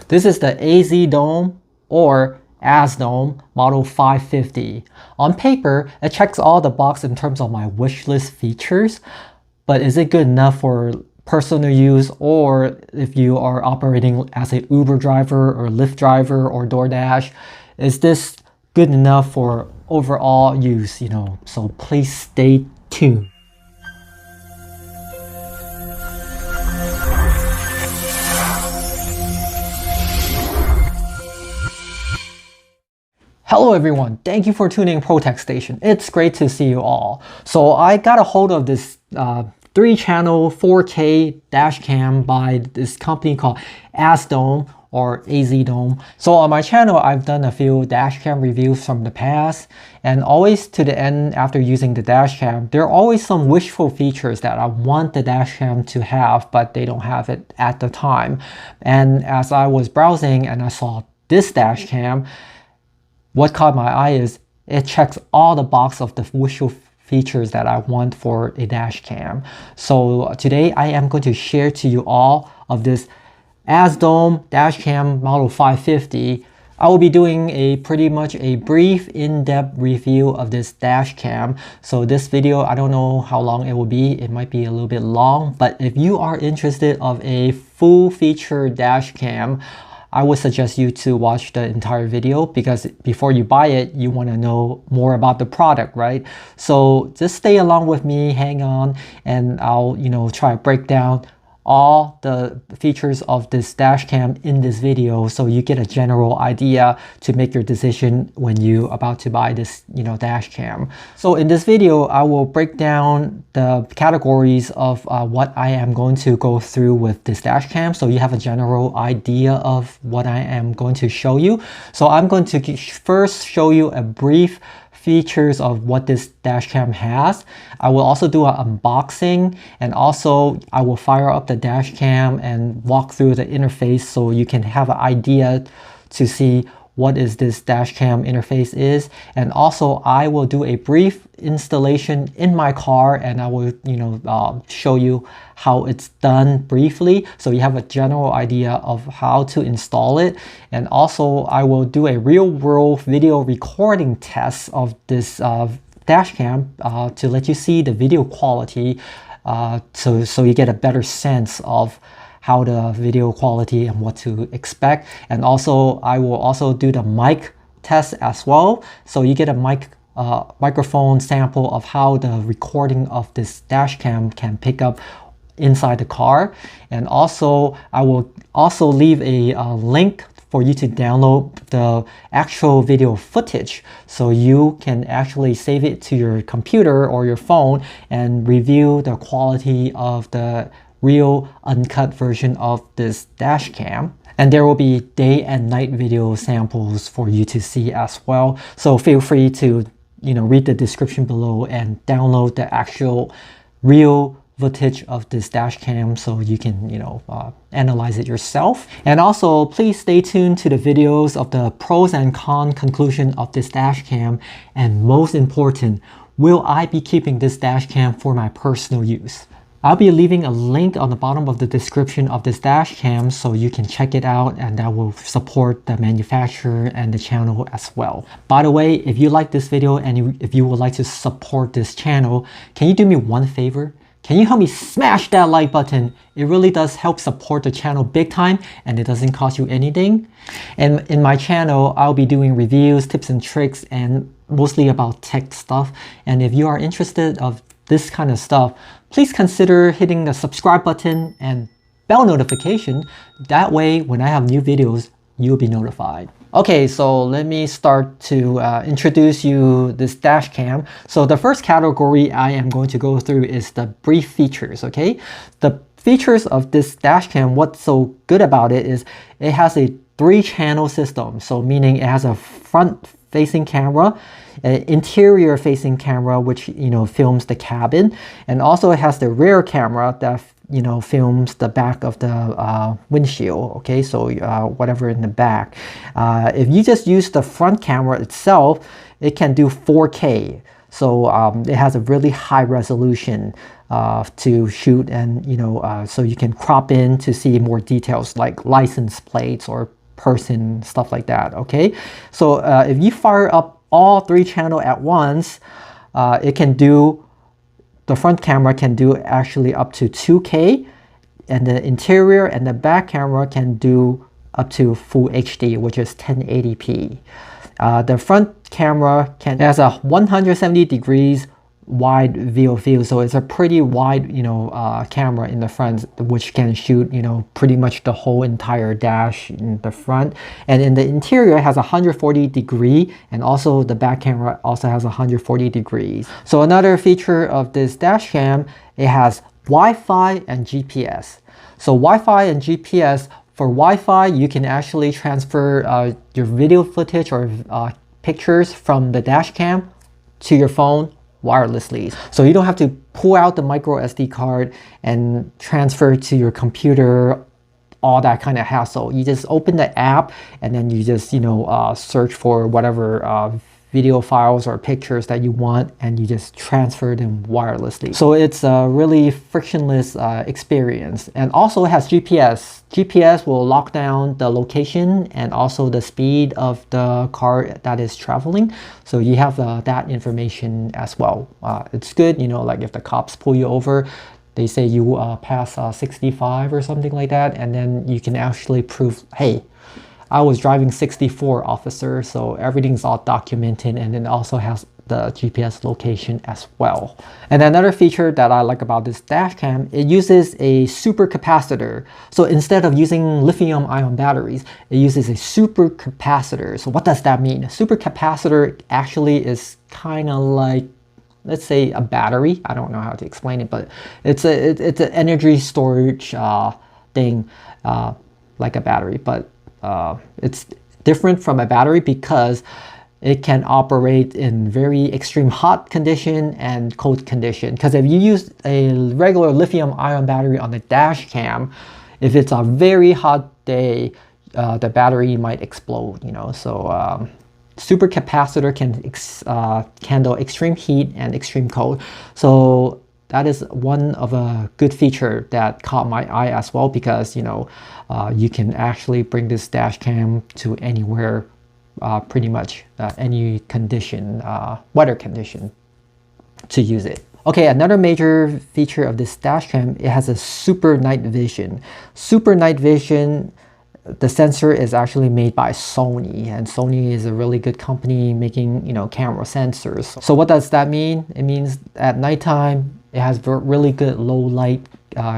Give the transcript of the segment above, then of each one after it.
This is the AZDOME or AZDOME Model 550. On paper, it checks all the boxes in terms of my wish list features, but is it good enough for personal use, or if you are operating as a Uber driver or Lyft driver or DoorDash, is this good enough for overall use, So please stay tuned. Hello everyone, thank you for tuning in ProTecStation. It's great to see you all. So I got a hold of this 3-channel 4K dash cam by this company called AZDOME or AZDOME. So on my channel, I've done a few dash cam reviews from the past, and always to the end after using the dash cam, there are always some wishful features that I want the dash cam to have, but they don't have it at the time. And as I was browsing and I saw this dash cam, what caught my eye is it checks all the boxes of the wishful features that I want for a dash cam. So today I am going to share to you all of this AZDOME dash cam model 550. I will be doing pretty much a brief in-depth review of this dash cam. So this video, I don't know how long it will be. It might be a little bit long, but if you are interested of a full feature dash cam, I would suggest you to watch the entire video, because before you buy it, you want to know more about the product, right? So just stay along with me, hang on, and I'll, try to break down all the features of this dash cam in this video, so you get a general idea to make your decision when you about to buy this dash cam. So in this video, I will break down the categories of what I am going to go through with this dash cam, so you have a general idea of what I am going to show you. So I'm going to first show you a brief features of what this dash cam has. I will also do an unboxing, and also I will fire up the dash cam and walk through the interface so you can have an idea to see what is this dash cam interface is. And also I will do a brief installation in my car, and I will show you how it's done briefly, so you have a general idea of how to install it. And also I will do a real-world video recording test of this dash cam to let you see the video quality, so you get a better sense of how the video quality and what to expect. And also I will also do the mic test as well, so you get a microphone sample of how the recording of this dash cam can pick up inside the car. And also I will also leave a link for you to download the actual video footage, so you can actually save it to your computer or your phone and review the quality of the real uncut version of this dash cam. And there will be day and night video samples for you to see as well. So feel free to read the description below and download the actual real footage of this dash cam so you can analyze it yourself. And also please stay tuned to the videos of the pros and cons conclusion of this dash cam, and most important, will I be keeping this dash cam for my personal use? I'll be leaving a link on the bottom of the description of this dash cam so you can check it out, and that will support the manufacturer and the channel as well. By the way, if you like this video and if you would like to support this channel, can you do me one favor? Can you help me smash that like button? It really does help support the channel big time, and it doesn't cost you anything. And in my channel, I'll be doing reviews, tips and tricks, and mostly about tech stuff. And if you are interested of this kind of stuff, please consider hitting the subscribe button and bell notification. That way, when I have new videos, you'll be notified. Okay, so let me start to introduce you this dash cam. So the first category I am going to go through is the brief features, okay? The features of this dash cam, what's so good about it is it has a 3-channel system. So meaning it has a front-facing camera, an interior-facing camera, which films the cabin, and also it has the rear camera that films the back of the windshield, okay? So whatever in the back. If you just use the front camera itself, it can do 4K. So it has a really high resolution to shoot, and so you can crop in to see more details like license plates or person, stuff like that. Okay, so if you fire up all 3 channels at once, it can do, the front camera can do actually up to 2K, and the interior and the back camera can do up to full HD, which is 1080p. The front camera has a 170 degrees wide field, so it's a pretty wide camera in the front, which can shoot pretty much the whole entire dash in the front. And in the interior, it has 140 degree, and also the back camera also has 140 degrees. So another feature of this dash cam, it has Wi-Fi and GPS. So Wi-Fi and GPS, for Wi-Fi, you can actually transfer your video footage or pictures from the dash cam to your phone wirelessly. So you don't have to pull out the micro SD card and transfer to your computer, all that kind of hassle. You just open the app and then you just search for whatever video files or pictures that you want, and you just transfer them wirelessly. So it's a really frictionless experience. And also it has GPS. GPS will lock down the location and also the speed of the car that is traveling. So you have that information as well. It's good, like if the cops pull you over, they say you pass 65 or something like that, and then you can actually prove, hey, I was driving 64, officer, so everything's all documented, and it also has the GPS location as well. And another feature that I like about this dash cam, it uses a super capacitor. So instead of using lithium ion batteries, it uses a super capacitor. So what does that mean? A super capacitor actually is kind of like, let's say, a battery. I don't know how to explain it, but it's an energy storage thing, like a battery, but it's different from a battery because it can operate in very extreme hot condition and cold condition. Because if you use a regular lithium ion battery on the dash cam, if it's a very hot day, the battery might explode, So super capacitor can handle extreme heat and extreme cold. So that is one of a good feature that caught my eye as well, because you can actually bring this dash cam to anywhere, pretty much any condition, weather condition, to use it. Okay, another major feature of this dash cam, it has a super night vision. Super night vision, the sensor is actually made by Sony, and Sony is a really good company making camera sensors. So what does that mean? It means at nighttime it has really good low light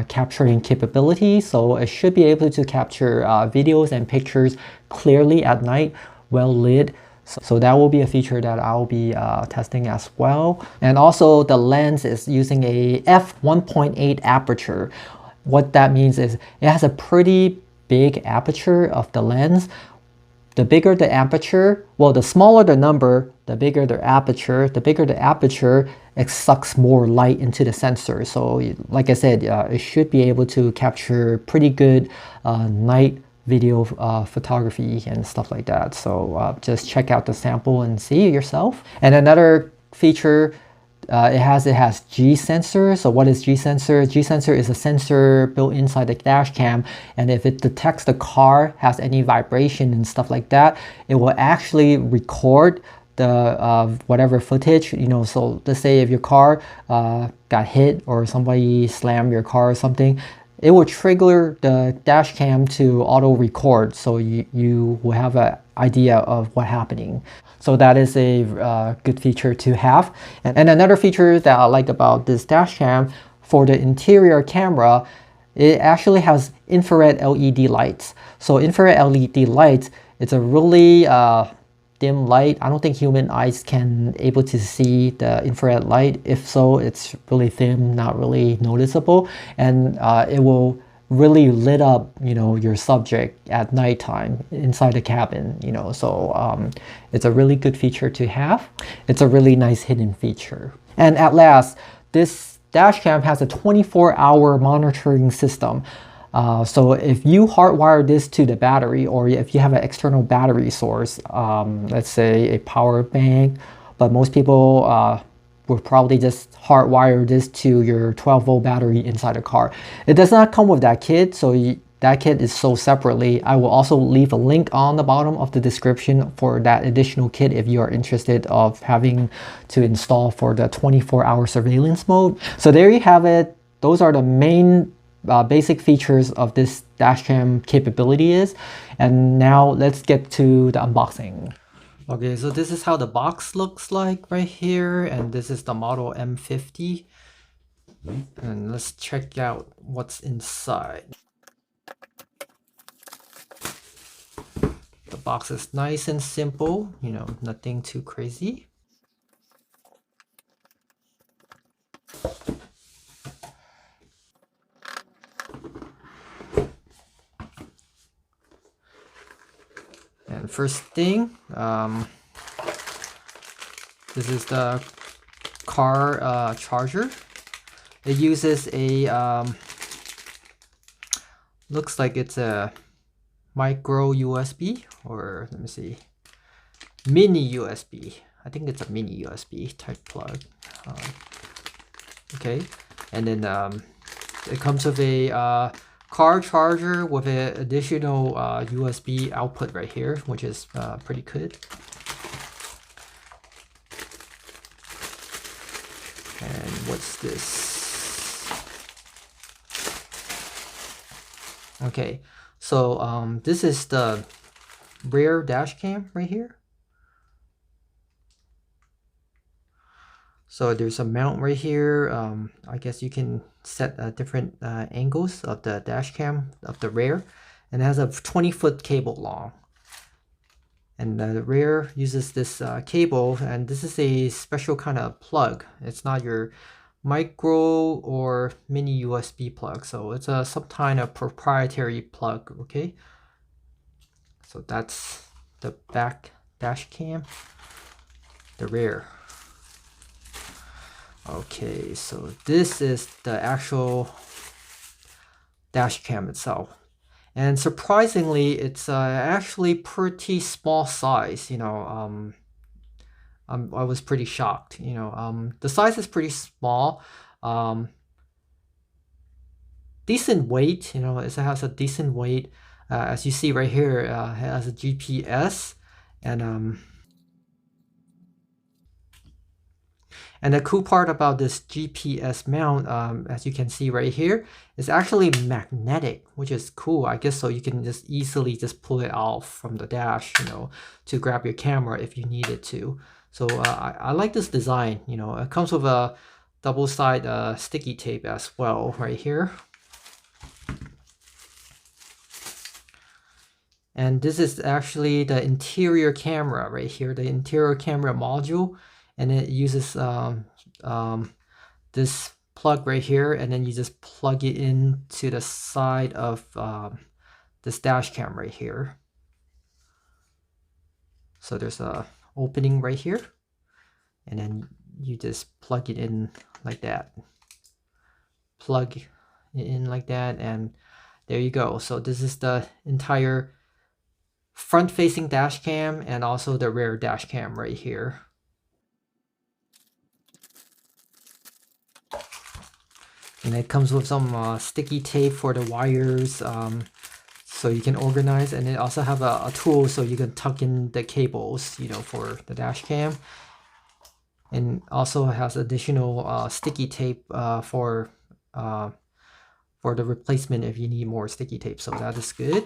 capturing capability, so it should be able to capture videos and pictures clearly at night, well lit. So that will be a feature that I'll be testing as well. And also the lens is using a f1.8 aperture. What that means is it has a pretty big aperture of the lens. The bigger the aperture, well, the smaller the number, the bigger the aperture. The bigger the aperture, it sucks more light into the sensor. So like I said, it should be able to capture pretty good night video photography and stuff like that. So just check out the sample and see it yourself. And another feature, it has G sensor. So what is G sensor? G sensor is a sensor built inside the dash cam, and if it detects the car has any vibration and stuff like that, it will actually record the whatever footage. So let's say if your car got hit or somebody slammed your car or something, it will trigger the dash cam to auto record, so you will have an idea of what's happening. So that is a good feature to have. And another feature that I like about this dash cam, for the interior camera, it actually has infrared LED lights. So infrared LED lights, it's a really dim light. I don't think human eyes can able to see the infrared light. If so, it's really thin, not really noticeable, and it will really lit up your subject at nighttime inside the cabin. So it's a really good feature to have. It's a really nice hidden feature. And at last, this dash cam has a 24-hour monitoring system. So if you hardwire this to the battery, or if you have an external battery source, let's say a power bank, but most people would probably just hardwire this to your 12-volt battery inside the car. It does not come with that kit, so that kit is sold separately. I will also leave a link on the bottom of the description for that additional kit if you are interested of having to install for the 24-hour surveillance mode. So there you have it. Those are the main basic features of this dashcam capability is. And now let's get to the unboxing. Okay, so this is how the box looks like right here, and this is the model M50. And let's check out what's inside. The box is nice and simple, you know, nothing too crazy. And first thing, this is the car charger. It uses a, looks like it's a micro USB, or let me see, mini USB. I think it's a mini USB type plug. Okay, and then it comes with a car charger with an additional USB output right here, which is pretty good. And what's this? Okay, so this is the rear dash cam right here. So there's a mount right here. I guess you can set different angles of the dash cam of the rear, and it has a 20-foot cable long. And the rear uses this cable, and this is a special kind of plug. It's not your micro or mini USB plug, so it's some kind of proprietary plug. Okay, so that's the back dash cam, the rear. Okay, so this is the actual dash cam itself, and surprisingly it's actually pretty small size. You know, I was pretty shocked. You know, the size is pretty small, decent weight. You know, it has a decent weight. As you see right here, it has a GPS, and the cool part about this GPS mount, as you can see right here, is actually magnetic, which is cool. I guess so you can just easily just pull it off from the dash, you know, to grab your camera if you needed to. So I like this design. You know, it comes with a double-side sticky tape as well right here. And this is actually the interior camera right here, the interior camera module. And it uses this plug right here, and then you just plug it into the side of this dash cam right here. So there's a opening right here, and then you just plug it in like that. Plug it in like that, and there you go. So this is the entire front-facing dash cam and also the rear dash cam right here. And it comes with some sticky tape for the wires, so you can organize. And it also have a tool so you can tuck in the cables, you know, for the dash cam. And also has additional sticky tape for the replacement if you need more sticky tape. So that is good.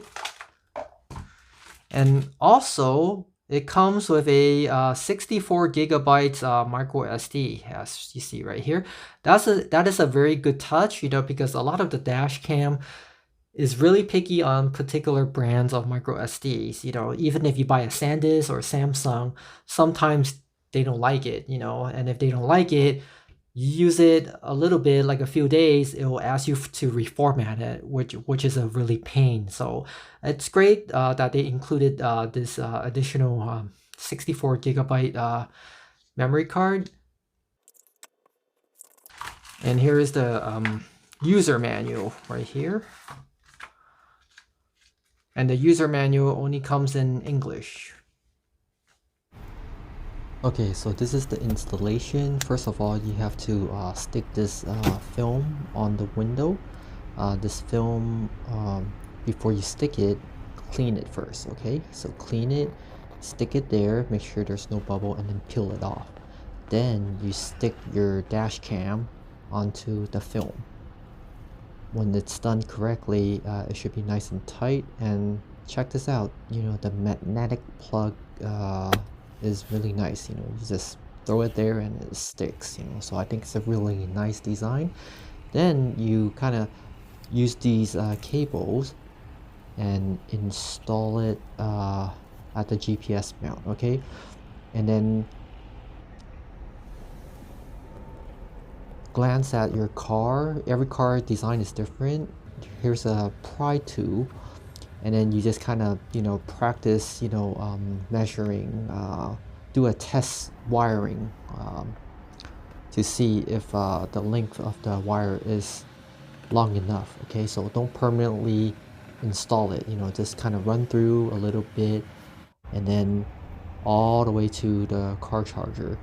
And also, it comes with a 64 gigabytes micro SD, as you see right here. That is a very good touch, you know, because a lot of the dash cam is really picky on particular brands of micro SDs. You know, even if you buy a SanDisk or Samsung, sometimes they don't like it, you know, and if they don't like it, you use it a little bit, like a few days, it will ask you to reformat it, which is a really pain. So it's great that they included this additional 64 gigabyte memory card. And here is the user manual right here. And the user manual only comes in English. Okay, so this is the installation. First of all, you have to stick this film on the window. This film, before you stick it, clean it first, okay? So clean it, stick it there, make sure there's no bubble, and then peel it off. Then you stick your dash cam onto the film. When it's done correctly, it should be nice and tight. And check this out, you know, the magnetic plug is really nice. You know, you just throw it there and it sticks, you know. So I think it's a really nice design. Then you kind of use these cables and install it at the GPS mount, okay? And then glance at your car. Every car design is different. Here's a pry tool, and then you just kind of, you know, practice, you know, measuring, do a test wiring to see if the length of the wire is long enough. Okay, so don't permanently install it, you know, just kind of run through a little bit and then all the way to the car charger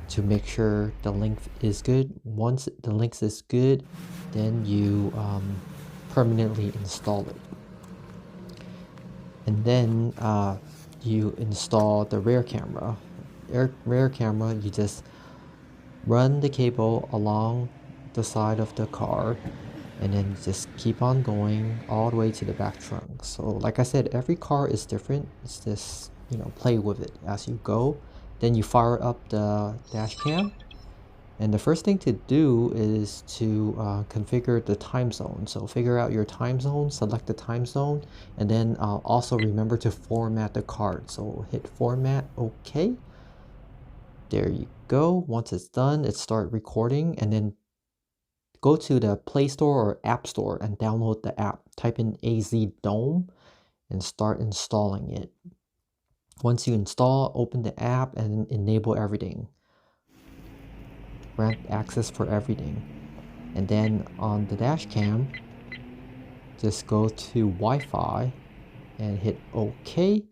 to make sure the length is good. Once the length is good, then you permanently install it. And then you install the rear camera. Rear camera, you just run the cable along the side of the car and then just keep on going all the way to the back trunk. So like I said, every car is different. It's just, you know, play with it as you go. Then you fire up the dash cam, and the first thing to do is to configure the time zone. So figure out your time zone, select the time zone, and then also remember to format the card. So hit format, okay. There you go. Once it's done, it start recording, and then go to the Play Store or App Store and download the app. Type in AZDOME and start installing it. Once you install, open the app and enable everything. Grant access for everything. And then on the dash cam, just go to Wi-Fi and hit OK.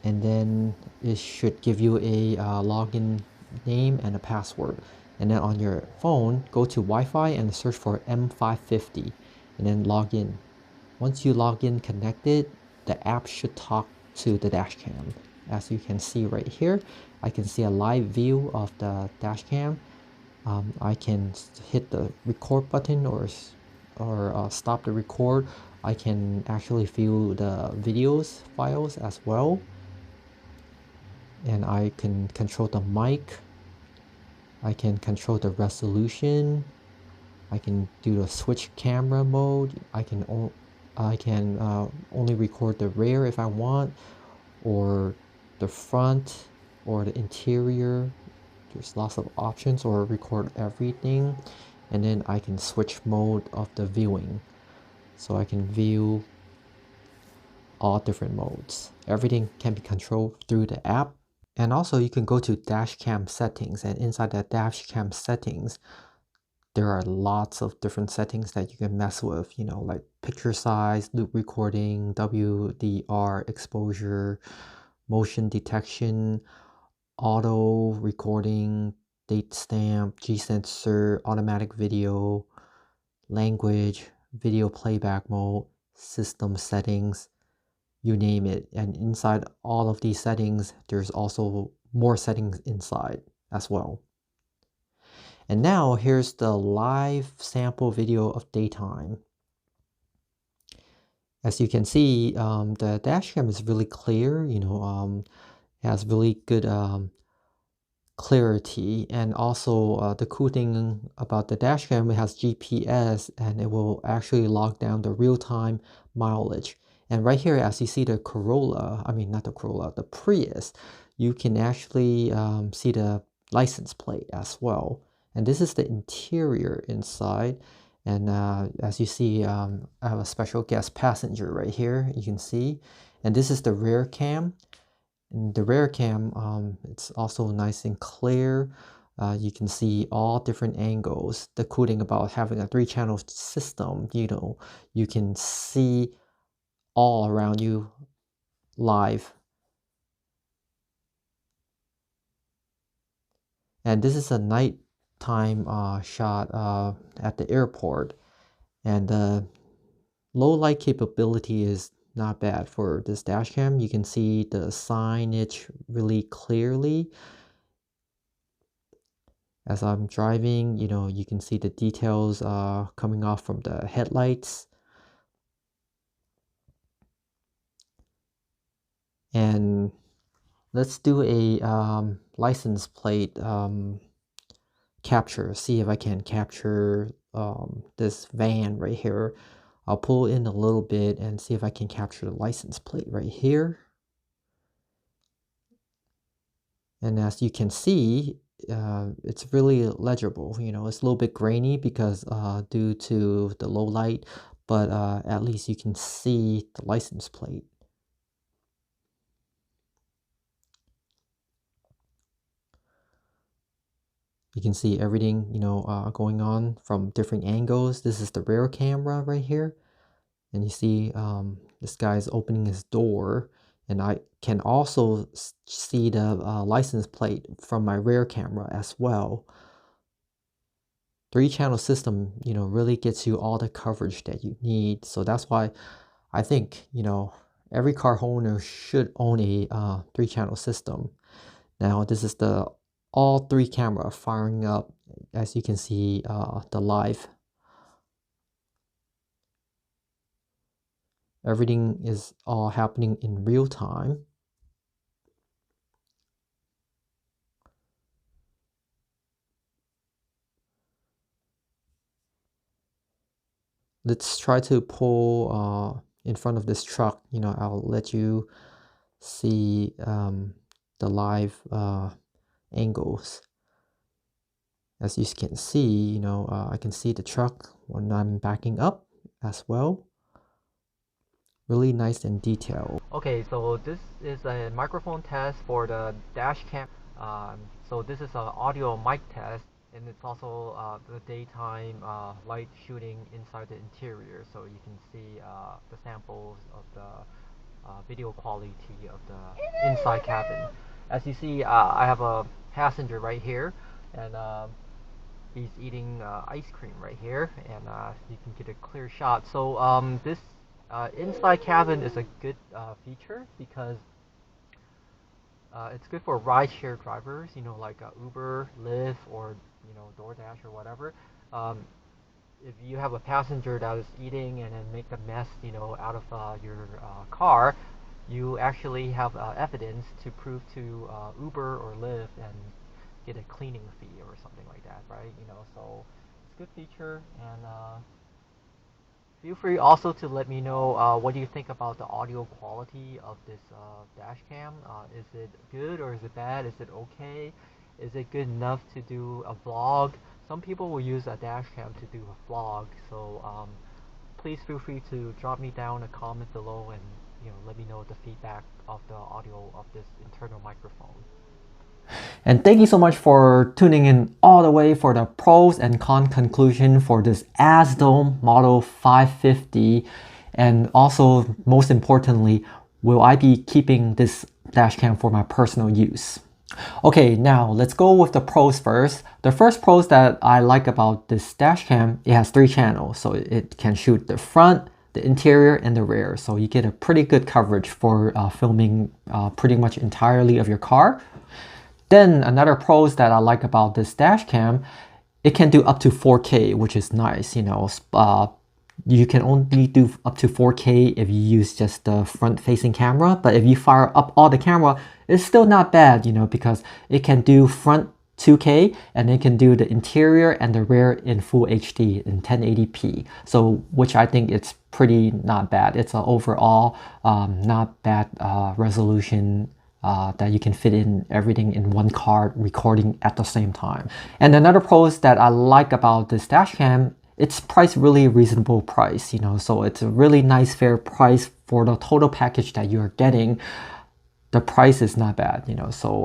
And then it should give you a login name and a password. And then on your phone, go to Wi-Fi and search for M550 and then log in. Once you log in connected, the app should talk to the dash cam. As you can see right here, I can see a live view of the dash cam. I can hit the record button or stop the record. I can actually view the videos files as well. And I can control the mic. I can control the resolution. I can do the switch camera mode. I can only record the rear if I want, or the front, or the interior. There's lots of options, or record everything. And then I can switch mode of the viewing, so I can view all different modes. Everything can be controlled through the app. And also you can go to Dashcam settings, and inside that Dashcam settings, there are lots of different settings that you can mess with, you know, like picture size, loop recording, WDR exposure, motion detection, auto recording, date stamp, G-sensor, automatic video, language, video playback mode, system settings, you name it. And inside all of these settings, there's also more settings inside as well. And now here's the live sample video of daytime. As you can see, the dashcam is really clear, you know, it has really good clarity. And also the cool thing about the dashcam, it has GPS and it will actually log down the real-time mileage. And right here, as you see the Corolla, I mean, not the Corolla, the Prius, you can actually see the license plate as well. And this is the interior inside. And as you see, I have a special guest passenger right here, you can see. And this is the rear cam. In the rear cam, it's also nice and clear. You can see all different angles. The cool thing about having a 3-channel system, you know, you can see all around you live. And this is a nighttime shot at the airport, and the low light capability is not bad for this dash cam. You can see the signage really clearly. As I'm driving, you can see the details coming off from the headlights. And let's do a license plate capture. See if I can capture this van right here. I'll pull in a little bit and see if I can capture the license plate right here. And as you can see, it's really legible. It's a little bit grainy because due to the low light, but at least you can see the license plate. You can see everything, going on from different angles. This is the rear camera right here. And you see this guy's opening his door. And I can also see the license plate from my rear camera as well. 3-channel system, really gets you all the coverage that you need. So that's why I think, every car owner should own a 3-channel system. Now, this is the all 3 camera firing up. As you can see, the live. Everything is all happening in real time. Let's try to pull in front of this truck. I'll let you see the live angles. As you can see, I can see the truck when I'm backing up as well. Really nice and detailed. Okay, so this is a microphone test for the dash cam. So this is an audio mic test, and it's also the daytime light shooting inside the interior. So you can see the samples of the video quality of the inside cabin. As you see, I have a passenger right here, and he's eating ice cream right here, and you can get a clear shot. So this inside cabin is a good feature because it's good for rideshare drivers, like Uber, Lyft, or DoorDash or whatever. If you have a passenger that is eating and then make a mess, out of your car, you actually have evidence to prove to Uber or Lyft and get a cleaning fee or something like that, right? So it's a good feature, and feel free also to let me know what do you think about the audio quality of this dash cam. Is it good or is it bad? Is it okay? Is it good enough to do a vlog? Some people will use a dash cam to do a vlog, so please feel free to drop me down a comment below and let me know the feedback of the audio of this internal microphone. And thank you so much for tuning in all the way for the pros and cons conclusion for this AZDOME Model 550. And also, most importantly, will I be keeping this dashcam for my personal use? Okay, now let's go with the pros first. The first pros that I like about this dashcam, it has 3 channels. So it can shoot the front, the interior, and the rear. So you get a pretty good coverage for filming pretty much entirely of your car. Then another pros that I like about this dash cam, it can do up to 4K, which is nice. You can only do up to 4K if you use just the front-facing camera. But if you fire up all the camera, it's still not bad, because it can do front 2K and it can do the interior and the rear in full HD in 1080p. So which I think it's pretty not bad. It's an overall not bad resolution. That you can fit in everything in one card recording at the same time. And another pros that I like about this dashcam, it's priced really reasonable price, so it's a really nice fair price for the total package that you're getting. The price is not bad, so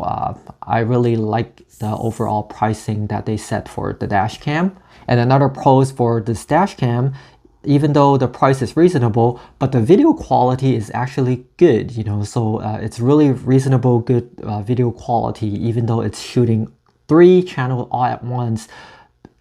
I really like the overall pricing that they set for the dashcam. And another pros for this dashcam, even though the price is reasonable, but the video quality is actually good, so it's really reasonable, good video quality, even though it's shooting 3 channels all at once,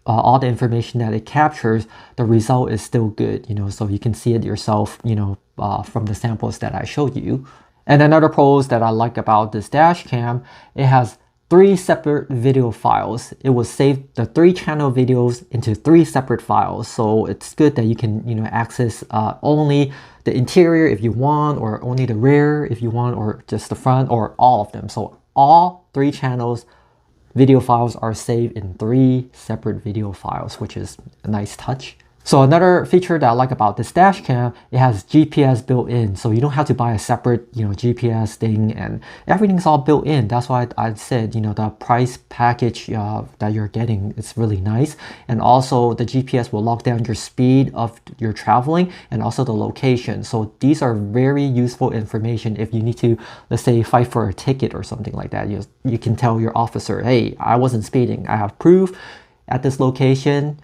all the information that it captures, the result is still good, so you can see it yourself, from the samples that I showed you. And another pros that I like about this dash cam, it has 3 separate video files. It will save the 3 channel videos into 3 separate files. So it's good that you can, access only the interior if you want, or only the rear if you want, or just the front, or all of them. So all 3 channels video files are saved in 3 separate video files, which is a nice touch. So another feature that I like about this dash cam, it has GPS built in. So you don't have to buy a separate, GPS thing, and everything's all built in. That's why I said, the price package that you're getting is really nice. And also the GPS will lock down your speed of your traveling and also the location. So these are very useful information if you need to, let's say, fight for a ticket or something like that. You can tell your officer, hey, I wasn't speeding. I have proof at this location.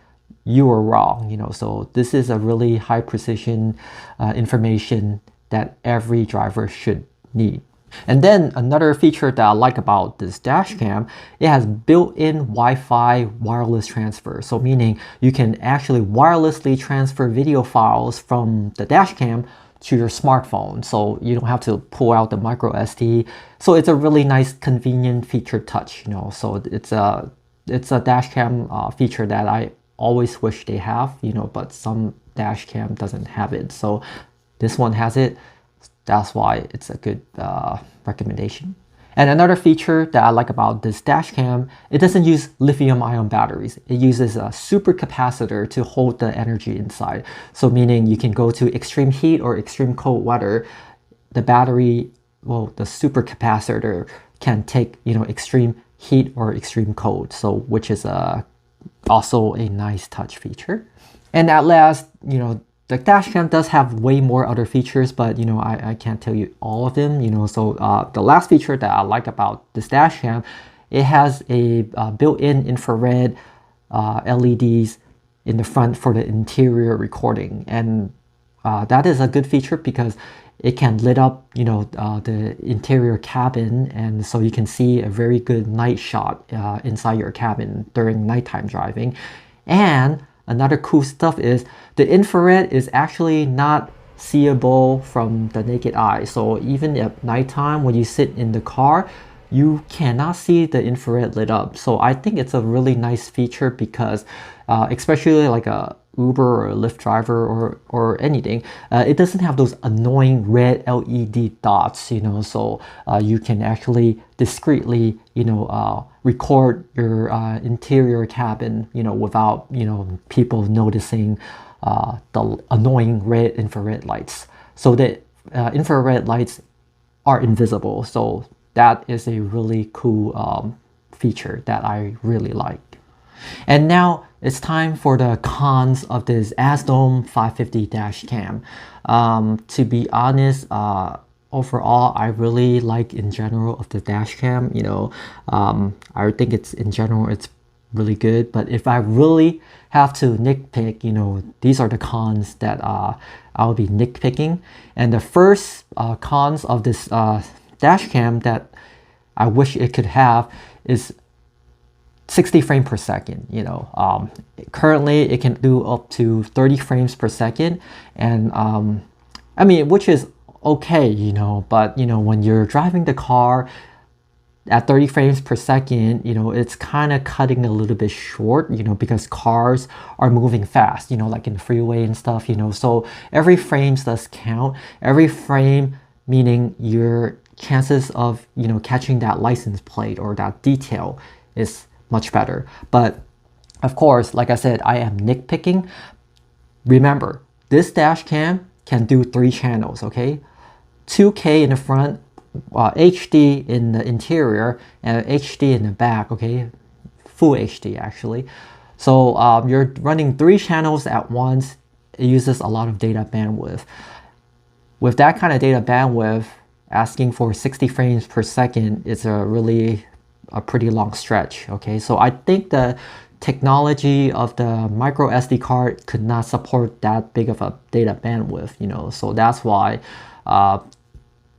You were wrong, so this is a really high precision information that every driver should need. And then another feature that I like about this dash cam, it has built-in Wi-Fi wireless transfer. So meaning you can actually wirelessly transfer video files from the dash cam to your smartphone, so you don't have to pull out the micro SD. So it's a really nice, convenient feature touch, so it's a dash cam feature that I always wish they have, but some dash cam doesn't have it. So this one has it. That's why it's a good recommendation. And another feature that I like about this dash cam, it doesn't use lithium-ion batteries. It uses a super capacitor to hold the energy inside. So meaning you can go to extreme heat or extreme cold weather. The battery, the super capacitor can take, extreme heat or extreme cold. So which is also a nice touch feature. And at last, the dashcam does have way more other features, but I can't tell you all of them. So the last feature that I like about this dashcam, it has a built-in infrared LEDs in the front for the interior recording, and that is a good feature because it can lit up, the interior cabin, and so you can see a very good night shot inside your cabin during nighttime driving. And another cool stuff is the infrared is actually not seeable from the naked eye. So even at nighttime when you sit in the car, you cannot see the infrared lit up. So I think it's a really nice feature because especially like a Uber or a Lyft driver or anything, it doesn't have those annoying red LED dots, so you can actually discreetly, record your interior cabin, without, people noticing the annoying red infrared lights. So the infrared lights are invisible. So that is a really cool feature that I really like. And now it's time for the cons of this AZDOME 550 dash cam. To be honest, overall, I really like in general of the dash cam. I think in general it's really good. But if I really have to nitpick, these are the cons that I'll be nitpicking. And the first cons of this dash cam that I wish it could have is 60 frames per second. Currently it can do up to 30 frames per second, and I mean, which is okay, but when you're driving the car at 30 frames per second, it's kind of cutting a little bit short, because cars are moving fast, like in the freeway and stuff, so every frame does count. Every frame meaning your chances of, catching that license plate or that detail is much better. But of course, like I said, I am nitpicking. Remember, this dash cam can do 3 channels, okay? 2K in the front, HD in the interior, and HD in the back, okay? Full HD actually. So you're running 3 channels at once. It uses a lot of data bandwidth. With that kind of data bandwidth, asking for 60 frames per second is a pretty long stretch, okay? So I think the technology of the micro SD card could not support that big of a data bandwidth, so that's why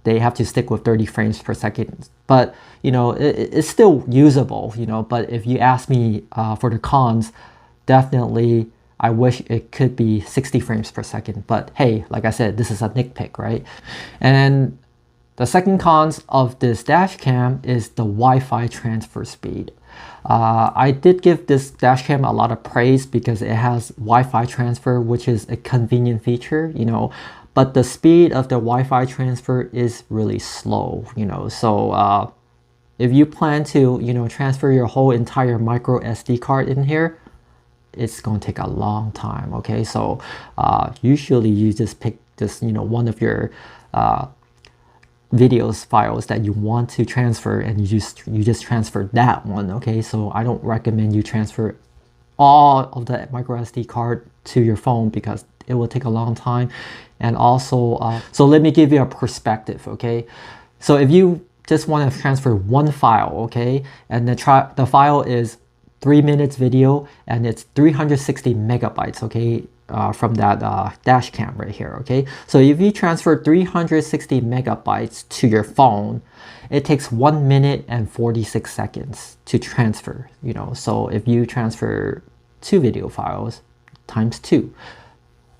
they have to stick with 30 frames per second. but you know, it's still usable, you know. But if you ask me for the cons, definitely I wish it could be 60 frames per second. But hey, like I said, this is a nitpick, right? And the second cons of this dash cam is the Wi-Fi transfer speed. I did give this dash cam a lot of praise because it has Wi-Fi transfer, which is a convenient feature, you know, but the speed of the Wi-Fi transfer is really slow, you know. So if you plan to, you know, transfer your whole entire micro SD card in here, it's going to take a long time. Okay, so usually you just pick this, you know, one of your videos files that you want to transfer, and you just transfer that one. Okay, so I don't recommend you transfer all of the micro SD card to your phone because it will take a long time. And also so let me give you a perspective. Okay, so if you just want to transfer one file, okay, and the file is 3 minutes video and it's 360 megabytes, okay, from that dash cam right here. Okay, so if you transfer 360 megabytes to your phone, it takes 1 minute and 46 seconds to transfer, you know. So if you transfer 2 video files times 2,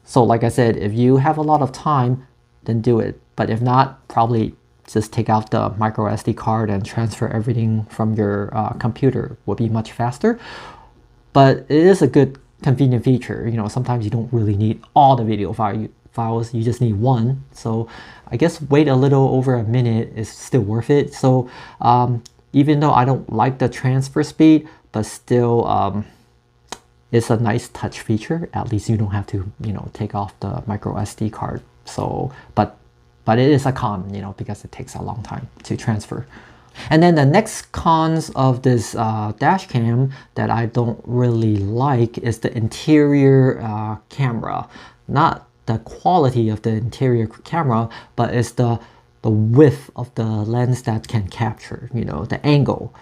so like I said, if you have a lot of time, then do it. But if not, probably just take out the micro SD card and transfer everything from your computer will be much faster. But it is a good convenient feature, you know. Sometimes you don't really need all the video files, you just need one. So I guess wait a little over a minute is still worth it. So even though I don't like the transfer speed, but still it's a nice touch feature. At least you don't have to, you know, take off the micro SD card. So but it is a con, you know, because it takes a long time to transfer. And then the next cons of this dash cam that I don't really like is the interior camera. Not the quality of the interior camera, but it's the width of the lens that can capture, you know, the angle.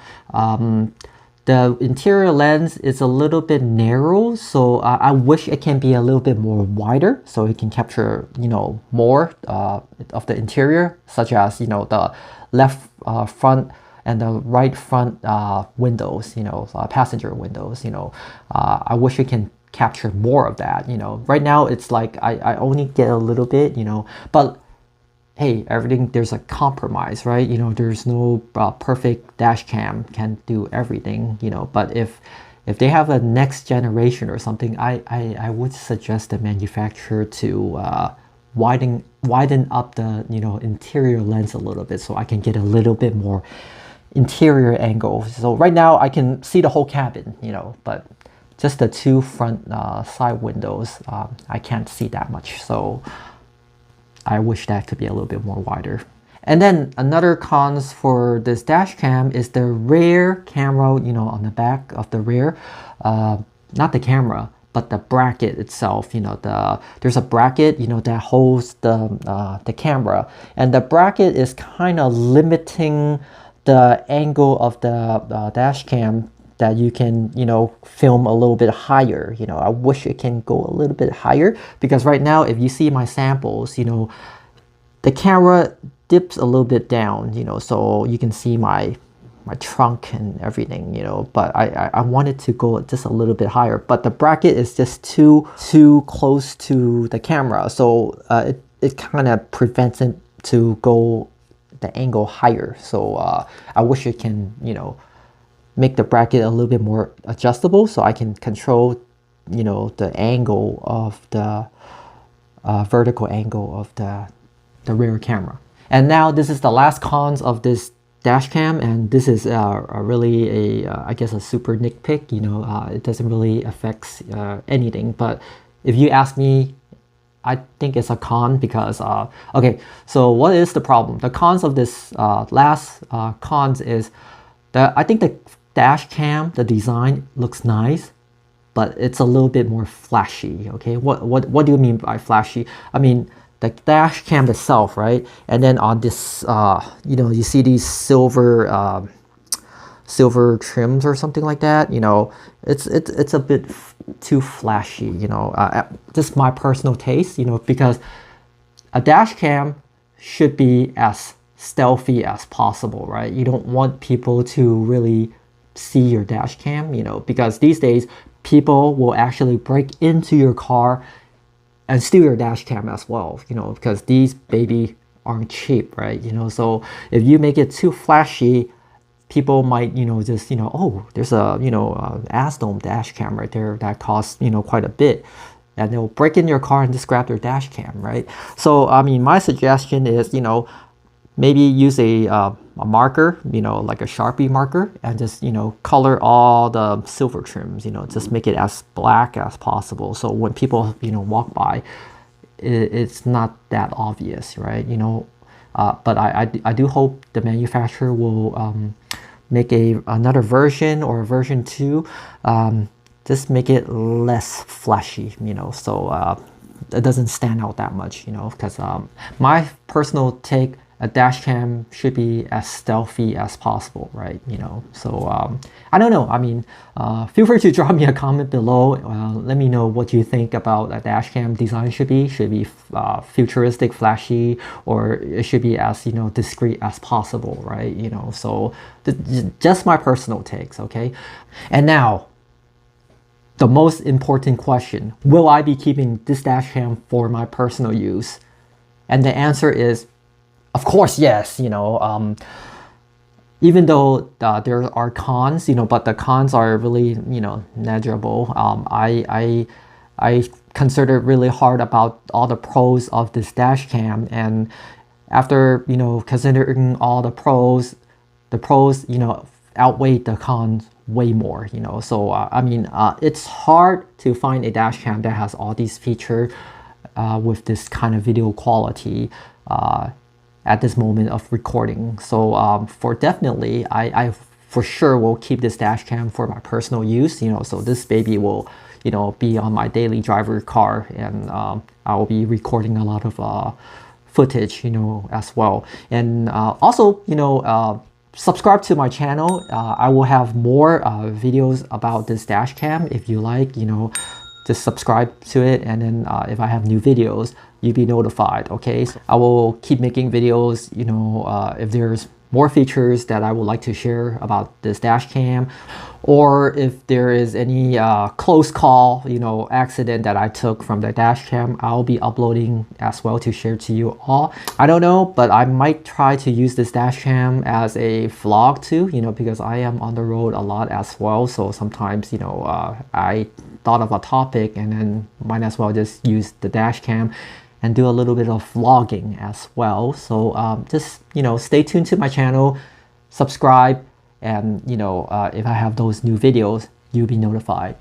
The interior lens is a little bit narrow, so I wish it can be a little bit more wider so it can capture, you know, more of the interior, such as, you know, the left front and the right front windows, you know, passenger windows, you know. I wish it can capture more of that, you know. Right now it's like I only get a little bit, you know, but hey, everything, there's a compromise, right? You know, there's no perfect dash cam can do everything, you know. But if they have a next generation or something, I would suggest the manufacturer to widen up the, you know, interior lens a little bit so I can get a little bit more interior angle. So right now I can see the whole cabin, you know, but just the 2 front side windows, I can't see that much. So I wish that could be a little bit more wider. And then another cons for this dash cam is the rear camera, you know, on the back of the rear, not the camera, but the bracket itself. You know, there's a bracket, you know, that holds the camera, and the bracket is kind of limiting the angle of the dash cam that you can, you know, film a little bit higher. You know, I wish it can go a little bit higher, because right now if you see my samples, you know, the camera dips a little bit down, you know, so you can see my trunk and everything, you know. But I wanted to go just a little bit higher, but the bracket is just too close to the camera, so it kind of prevents it to go the angle higher. So I wish it can, you know, make the bracket a little bit more adjustable so I can control, you know, the angle of the vertical angle of the rear camera. And now this is the last cons of this dash cam, and this is really I guess a super nitpick, you know. It doesn't really affect anything, but if you ask me, I think it's a con because okay, so what is the problem? The cons of this last cons is that I think the dash cam, the design looks nice, but it's a little bit more flashy. Okay, what do you mean by flashy? I mean the dash cam itself, right? And then on this, you know, you see these silver trims or something like that. You know, it's a bit too flashy. You know, just my personal taste. You know, because a dash cam should be as stealthy as possible, right? You don't want people to really see your dash cam, you know, because these days people will actually break into your car and steal your dash cam as well, you know, because these baby aren't cheap, right? You know, so if you make it too flashy, people might, you know, just, you know, oh, there's a, you know, AZDOME dash cam right there that costs, you know, quite a bit. And they'll break in your car and just grab their dash cam, right? So, I mean, my suggestion is, you know, maybe use a marker, you know, like a Sharpie marker, and just, you know, color all the silver trims, you know, just make it as black as possible. So when people, you know, walk by, it's not that obvious, right? You know, but I do hope the manufacturer will make another version or a version 2, just make it less flashy, you know, so it doesn't stand out that much, you know, because my personal take, a dash cam should be as stealthy as possible, right? You know, so I don't know. I mean, feel free to drop me a comment below. Let me know what you think about a dash cam design should be. Should it be futuristic, flashy, or it should be as, you know, discreet as possible, right? You know, so just my personal takes, okay? And now, the most important question: will I be keeping this dash cam for my personal use? And the answer is, of course, yes. You know, even though there are cons, you know, but the cons are really, you know, negligible. I considered really hard about all the pros of this dash cam, and after, you know, considering all the pros, you know, outweigh the cons way more, you know. So I mean, it's hard to find a dash cam that has all these features with this kind of video quality at this moment of recording. So for definitely, I for sure will keep this dash cam for my personal use, you know. So this baby will, you know, be on my daily driver car, and I will be recording a lot of footage, you know, as well. And also, you know, subscribe to my channel. I will have more videos about this dash cam. If you like, you know, just subscribe to it, and then if I have new videos, you'll be notified, okay? So I will keep making videos, you know, if there's more features that I would like to share about this dash cam, or if there is any close call, you know, accident that I took from the dash cam, I'll be uploading as well to share to you all. I don't know, but I might try to use this dash cam as a vlog too, you know, because I am on the road a lot as well. So sometimes, you know, I thought of a topic and then might as well just use the dash cam and do a little bit of vlogging as well. So just, you know, stay tuned to my channel, subscribe, and, you know, if I have those new videos, you'll be notified.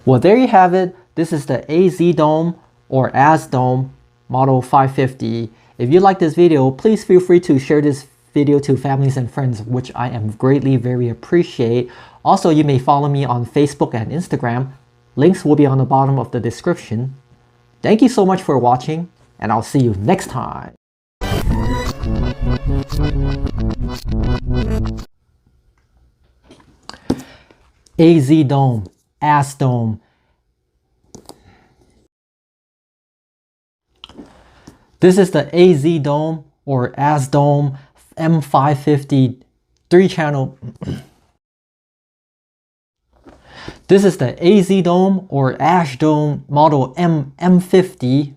Well, there you have it. This is the AZDOME or AZDOME Model 550. If you like this video, please feel free to share this video to families and friends, which I am greatly very appreciate. Also, you may follow me on Facebook and Instagram. Links will be on the bottom of the description. Thank you so much for watching, and I'll see you next time. AZDOME, AZDOME. This is the AZDOME or AZDOME M550 3-channel. This is the AZDOME or AZDOME model M50